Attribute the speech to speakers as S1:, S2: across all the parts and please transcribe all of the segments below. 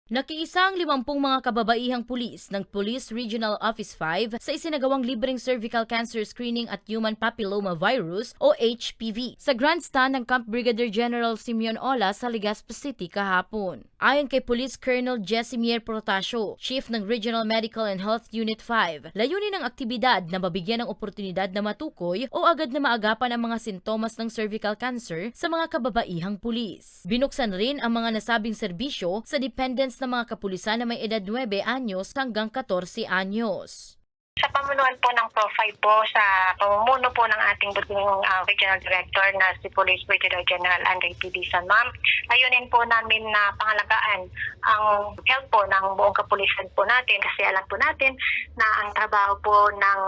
S1: Nakiisa ang 50 mga kababaihang pulis ng Police Regional Office 5 sa isinagawang libreng cervical cancer screening at human papilloma virus o HPV sa grandstand ng Camp Brigadier General Simeon Ola sa Legazpi City kahapon. Ayon kay Police Colonel Jessimier Protasio, Chief ng Regional Medical and Health Unit 5, layunin ng aktibidad na mabigyan ng oportunidad na matukoy o agad na maagapan ang mga sintomas ng cervical cancer sa mga kababaihang pulis. Binuksan rin ang mga nasabing serbisyo sa dependents ng mga kapulisan na may edad 9 anyos hanggang 14 anyos.
S2: Sa pamunuan po ng Pro5 po, sa pamumuno po ng ating buting Regional Director na si Police Brigadier General Andre P. Dizon, ma'am, ayunin po namin na pangalagaan ang health po ng buong kapulisan po natin kasi alam po natin na ang trabaho po ng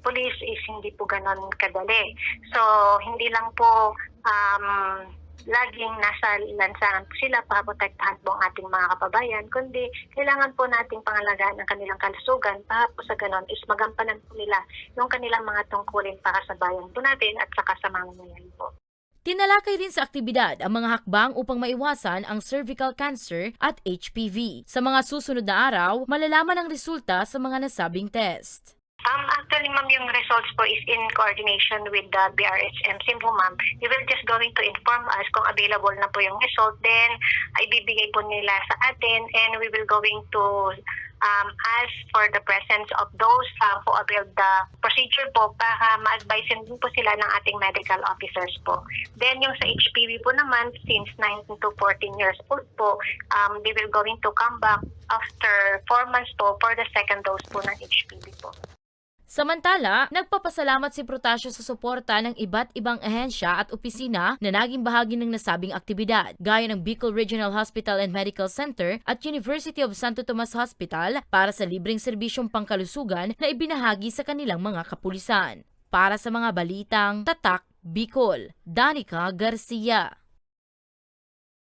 S2: police is hindi po ganon kadali. So, hindi lang po laging nasa lansangan po sila para protektahan po ang ating mga kababayan, kundi kailangan po nating pangalagaan ang kanilang kalusugan para po sa ganon is magampanan po nila yung kanilang mga tungkulin para sa bayan po natin at saka sa mamamayan po.
S1: Tinalakay rin sa aktibidad ang mga hakbang upang maiwasan ang cervical cancer at HPV. Sa mga susunod na araw, malalaman ang resulta sa mga nasabing test.
S2: Actually, ma'am, yung results po is in coordination with the BRHM Simpo, ma'am. You will just going to inform us kung available na po yung result. Then, ibibigay po nila sa atin and we will going to ask for the presence of those who availed the procedure po para ma-advise din po sila ng ating medical officers po. Then, yung sa HPV po naman, since 19 to 14 years old po, they will going to come back after 4 months po for the second dose po ng HPV po.
S1: Samantala, nagpapasalamat si Protasio sa suporta ng iba't ibang ahensya at opisina na naging bahagi ng nasabing aktibidad, gaya ng Bicol Regional Hospital and Medical Center at University of Santo Tomas Hospital para sa libreng serbisyong pangkalusugan na ibinahagi sa kanilang mga kapulisan. Para sa mga balitang Tatak Bicol, Danica Garcia.